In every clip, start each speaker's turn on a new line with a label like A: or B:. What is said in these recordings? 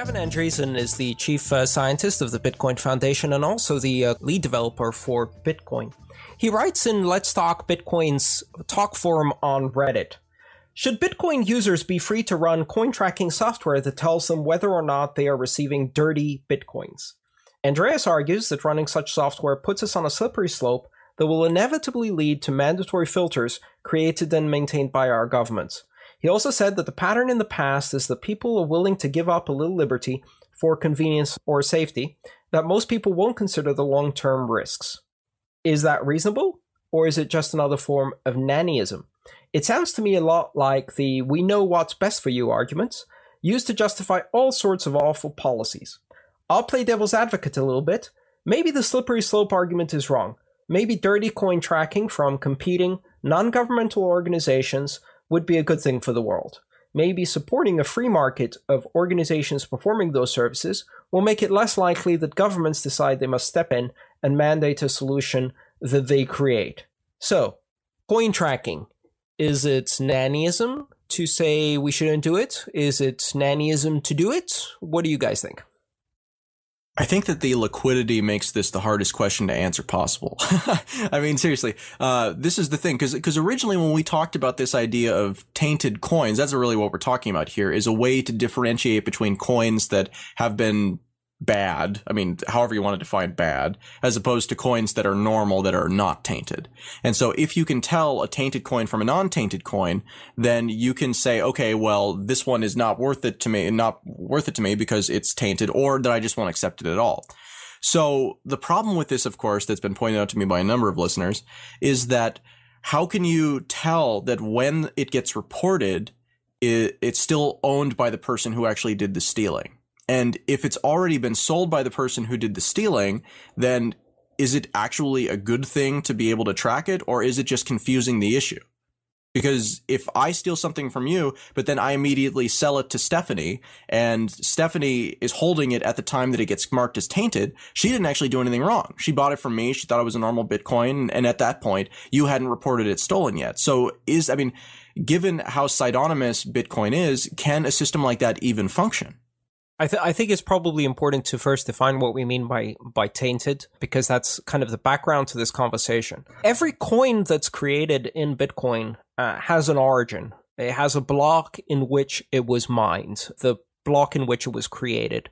A: Gavin Andresen is the chief scientist of the Bitcoin Foundation and also the lead developer for Bitcoin. He writes in Let's Talk Bitcoin's talk forum on Reddit. Should Bitcoin users be free to run coin tracking software that tells them whether or not they are receiving dirty Bitcoins? Andreas argues that running such software puts us on a slippery slope that will inevitably lead to mandatory filters created and maintained by our governments. He also said that the pattern in the past is that people are willing to give up a little liberty for convenience or safety, that most people won't consider the long-term risks. Is that reasonable? Or is it just another form of nannyism? It sounds to me a lot like the "we know what's best for you" arguments, used to justify all sorts of awful policies. I'll play devil's advocate a little bit. Maybe the slippery slope argument is wrong. Maybe dirty coin tracking from competing non-governmental organizations would be a good thing for the world. Maybe supporting a free market of organizations performing those services will make it less likely that governments decide they must step in and mandate a solution that they create. So, coin tracking. Is it nannyism to say we shouldn't do it? Is it nannyism to do it? What do you guys think?
B: I think that the liquidity makes this the hardest question to answer possible. I mean, seriously, this is the thing, because originally when we talked about this idea of tainted coins, that's really what we're talking about here, is a way to differentiate between coins that have been bad, I mean, however you want to define bad, as opposed to coins that are normal, that are not tainted. And so if you can tell a tainted coin from a non-tainted coin, then you can say, okay, well, this one is not worth it to me because it's tainted, or that I just won't accept it at all. So the problem with this, of course, that's been pointed out to me by a number of listeners, is that how can you tell that when it gets reported, it's still owned by the person who actually did the stealing? And if it's already been sold by the person who did the stealing, then is it actually a good thing to be able to track it, or is it just confusing the issue? Because if I steal something from you, but then I immediately sell it to Stephanie, and Stephanie is holding it at the time that it gets marked as tainted, she didn't actually do anything wrong. She bought it from me. She thought it was a normal Bitcoin. And at that point, you hadn't reported it stolen yet. So given how pseudonymous Bitcoin is, can a system like that even function?
A: I think it's probably important to first define what we mean by tainted, because that's kind of the background to this conversation. Every coin that's created in Bitcoin has an origin. It has a block in which it was mined, the block in which it was created.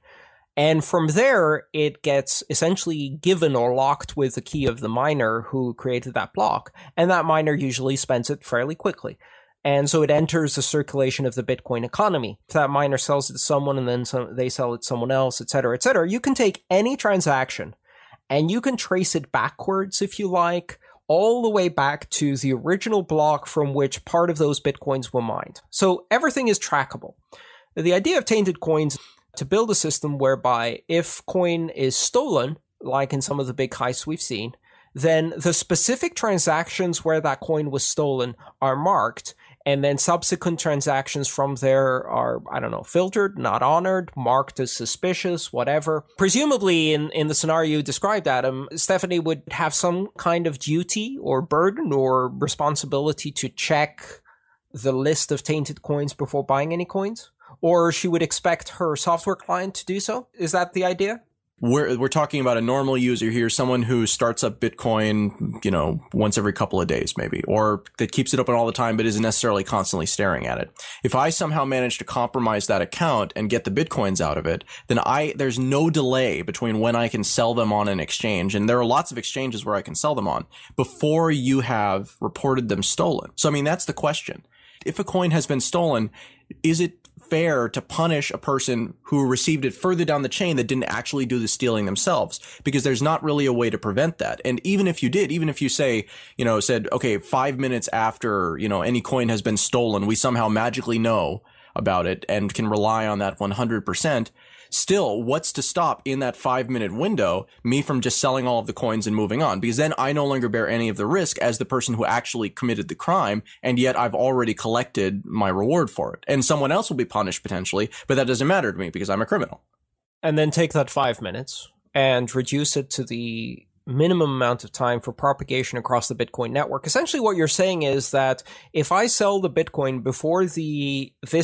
A: And from there, it gets essentially given or locked with the key of the miner who created that block. And that miner usually spends it fairly quickly. And so it enters the circulation of the Bitcoin economy. If that miner sells it to someone and then they sell it to someone else, et cetera, you can take any transaction and you can trace it backwards, if you like, all the way back to the original block from which part of those Bitcoins were mined. So everything is trackable. The idea of tainted coins is to build a system whereby if coin is stolen, like in some of the big heists we've seen, then the specific transactions where that coin was stolen are marked, and then subsequent transactions from there are, filtered, not honored, marked as suspicious, whatever. Presumably, in the scenario you described, Adam, Stephanie would have some kind of duty or burden or responsibility to check the list of tainted coins before buying any coins? Or she would expect her software client to do so? Is that the idea?
B: We're talking about a normal user here, someone who starts up Bitcoin, once every couple of days maybe, or that keeps it open all the time but isn't necessarily constantly staring at it. If I somehow manage to compromise that account and get the Bitcoins out of it, then there's no delay between when I can sell them on an exchange, and there are lots of exchanges where I can sell them on, before you have reported them stolen. So, that's the question. If a coin has been stolen, is it fair to punish a person who received it further down the chain that didn't actually do the stealing themselves? Because there's not really a way to prevent that. And even if you did, even if you said, okay, 5 minutes after, any coin has been stolen, we somehow magically know about it and can rely on that 100%. Still, what's to stop in that 5-minute window me from just selling all of the coins and moving on? Because then I no longer bear any of the risk as the person who actually committed the crime, and yet I've already collected my reward for it. And someone else will be punished potentially, but that doesn't matter to me because I'm a criminal.
A: And then take that 5 minutes and reduce it to the minimum amount of time for propagation across the Bitcoin network. Essentially what you're saying is that if I sell the Bitcoin before this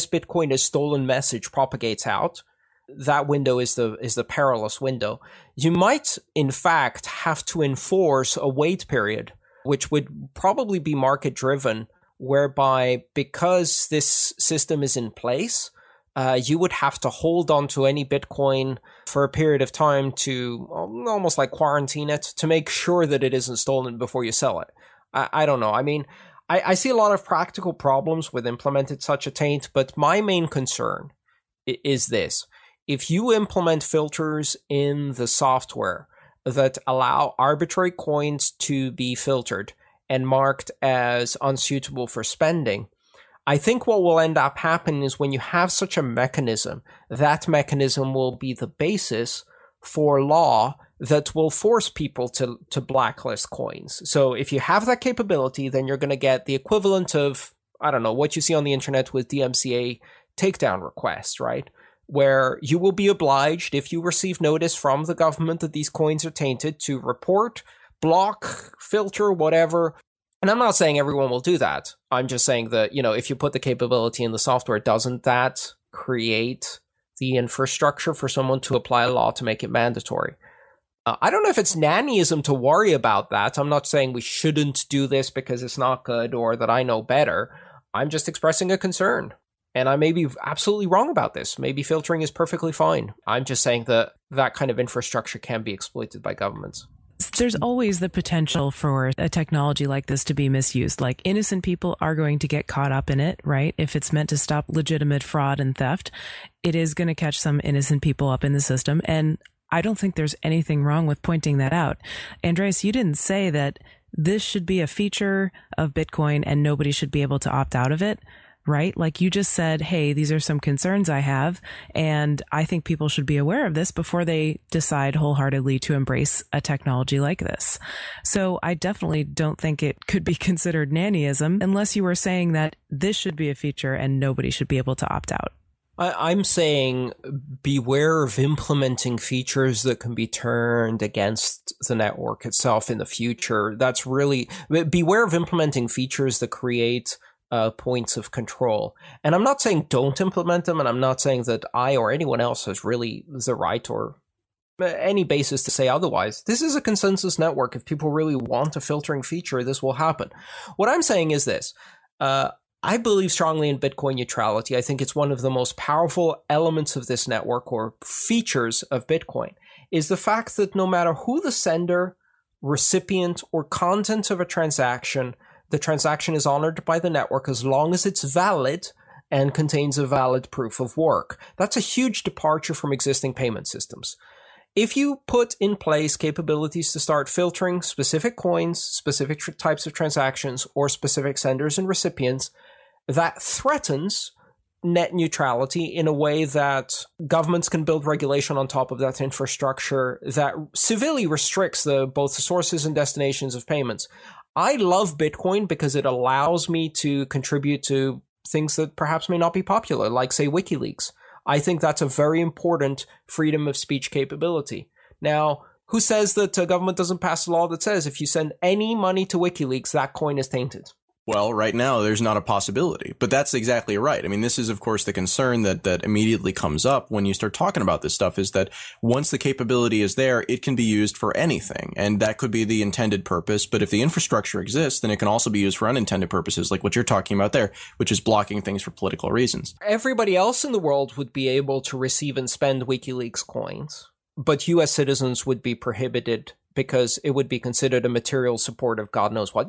A: Bitcoin is stolen message propagates out, that window is the perilous window. You might, in fact, have to enforce a wait period, which would probably be market driven, whereby because this system is in place, you would have to hold on to any Bitcoin for a period of time to almost like quarantine it to make sure that it isn't stolen before you sell it. I don't know. I mean, I see a lot of practical problems with implementing such a taint, but my main concern is this. If you implement filters in the software that allow arbitrary coins to be filtered and marked as unsuitable for spending, I think what will end up happening is when you have such a mechanism, that mechanism will be the basis for law that will force people to blacklist coins. So if you have that capability, then you're going to get the equivalent of, I don't know, what you see on the internet with DMCA takedown requests, right? Where you will be obliged, if you receive notice from the government that these coins are tainted, to report, block, filter, whatever. And I'm not saying everyone will do that. I'm just saying that, if you put the capability in the software, doesn't that create the infrastructure for someone to apply a law to make it mandatory? I don't know if it's nannyism to worry about that. I'm not saying we shouldn't do this because it's not good or that I know better. I'm just expressing a concern. And I may be absolutely wrong about this. Maybe filtering is perfectly fine. I'm just saying that that kind of infrastructure can be exploited by governments.
C: There's always the potential for a technology like this to be misused. Like, innocent people are going to get caught up in it, right? If it's meant to stop legitimate fraud and theft, it is going to catch some innocent people up in the system. And I don't think there's anything wrong with pointing that out. Andreas, you didn't say that this should be a feature of Bitcoin and nobody should be able to opt out of it, right? Like, you just said, hey, these are some concerns I have, and I think people should be aware of this before they decide wholeheartedly to embrace a technology like this. So I definitely don't think it could be considered nannyism unless you were saying that this should be a feature and nobody should be able to opt out.
A: I'm saying beware of implementing features that can be turned against the network itself in the future. That's really, beware of implementing features that create points of control. And I'm not saying don't implement them, and I'm not saying that I or anyone else has really the right or any basis to say otherwise. This is a consensus network. If people really want a filtering feature, this will happen. What I'm saying is this. I believe strongly in Bitcoin neutrality. I think it's one of the most powerful elements of this network, or features of Bitcoin, is the fact that no matter who the sender, recipient, or content of a transaction, the transaction is honored by the network as long as it's valid and contains a valid proof of work. That's a huge departure from existing payment systems. If you put in place capabilities to start filtering specific coins, specific types of transactions, or specific senders and recipients, that threatens net neutrality in a way that governments can build regulation on top of that infrastructure that severely restricts both the sources and destinations of payments. I love Bitcoin because it allows me to contribute to things that perhaps may not be popular, like, say, WikiLeaks. I think that's a very important freedom of speech capability. Now, who says that a government doesn't pass a law that says if you send any money to WikiLeaks, that coin is tainted?
B: Well, right now, there's not a possibility, but that's exactly right. I mean, this is, of course, the concern that immediately comes up when you start talking about this stuff, is that once the capability is there, it can be used for anything. And that could be the intended purpose. But if the infrastructure exists, then it can also be used for unintended purposes, like what you're talking about there, which is blocking things for political reasons.
A: Everybody else in the world would be able to receive and spend WikiLeaks coins, but U.S. citizens would be prohibited because it would be considered a material support of God knows what.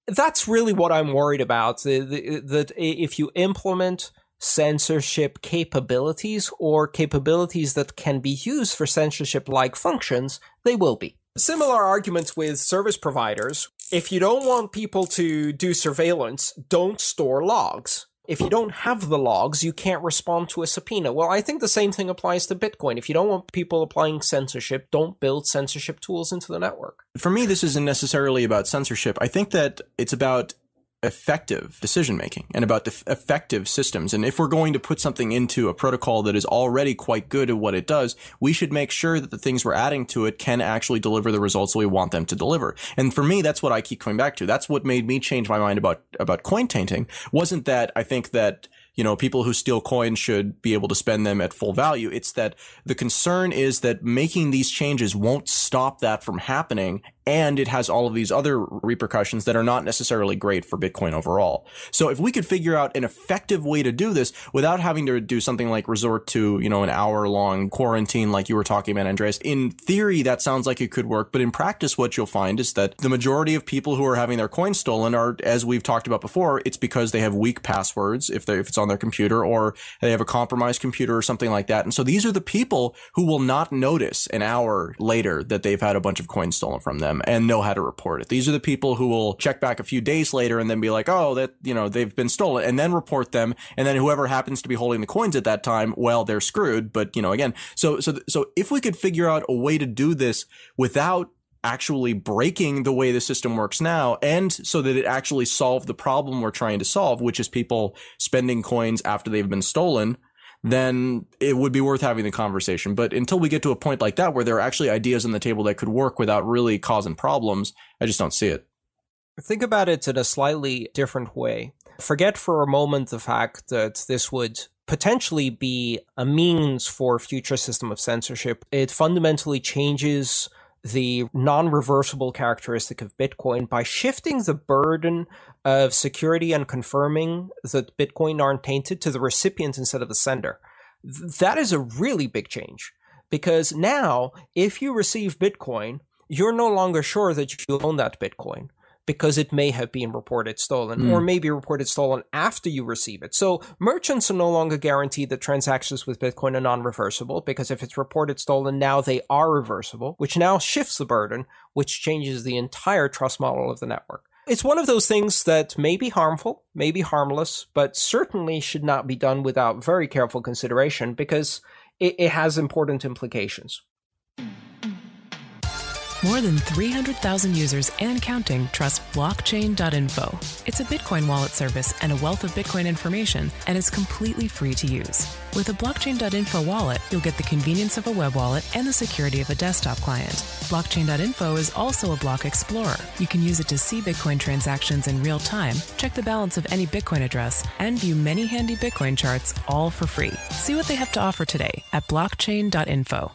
A: That's really what I'm worried about, that if you implement censorship capabilities or capabilities that can be used for censorship-like functions, they will be. Similar arguments with service providers. If you don't want people to do surveillance, don't store logs. If you don't have the logs, you can't respond to a subpoena. Well, I think the same thing applies to Bitcoin. If you don't want people applying censorship, don't build censorship tools into the network.
B: For me, this isn't necessarily about censorship. I think that it's about effective decision-making and about effective systems. And if we're going to put something into a protocol that is already quite good at what it does, we should make sure that the things we're adding to it can actually deliver the results that we want them to deliver. And for me, that's what I keep coming back to. That's what made me change my mind about coin tainting. Wasn't that I think that people who steal coins should be able to spend them at full value. It's that the concern is that making these changes won't stop that from happening. And it has all of these other repercussions that are not necessarily great for Bitcoin overall. So if we could figure out an effective way to do this without having to do something like resort to, an hour-long quarantine like you were talking about, Andres, in theory, that sounds like it could work. But in practice, what you'll find is that the majority of people who are having their coins stolen are, as we've talked about before, it's because they have weak passwords if it's on their computer, or they have a compromised computer or something like that. And so these are the people who will not notice an hour later that they've had a bunch of coins stolen from them and know how to report it. These are the people who will check back a few days later and then be like, oh, that, they've been stolen, and then report them. And then whoever happens to be holding the coins at that time, well, they're screwed. But, again, so if we could figure out a way to do this without actually breaking the way the system works now, and so that it actually solved the problem we're trying to solve, which is people spending coins after they've been stolen, then it would be worth having the conversation. But until we get to a point like that, where there are actually ideas on the table that could work without really causing problems, I just don't see it.
A: Think about it in a slightly different way. Forget for a moment the fact that this would potentially be a means for a future system of censorship. It fundamentally changes the non-reversible characteristic of Bitcoin by shifting the burden of security and confirming that Bitcoin aren't tainted to the recipient instead of the sender. That is a really big change, because now if you receive Bitcoin, you're no longer sure that you own that Bitcoin, because it may have been reported stolen, or maybe reported stolen after you receive it. So merchants are no longer guaranteed that transactions with Bitcoin are non-reversible, because if it's reported stolen, now they are reversible, which now shifts the burden, which changes the entire trust model of the network. It's one of those things that may be harmful, may be harmless, but certainly should not be done without very careful consideration, because it has important implications.
C: More than 300,000 users and counting trust blockchain.info. It's a Bitcoin wallet service and a wealth of Bitcoin information, and is completely free to use. With a blockchain.info wallet, you'll get the convenience of a web wallet and the security of a desktop client. Blockchain.info is also a block explorer. You can use it to see Bitcoin transactions in real time, check the balance of any Bitcoin address, and view many handy Bitcoin charts, all for free. See what they have to offer today at blockchain.info.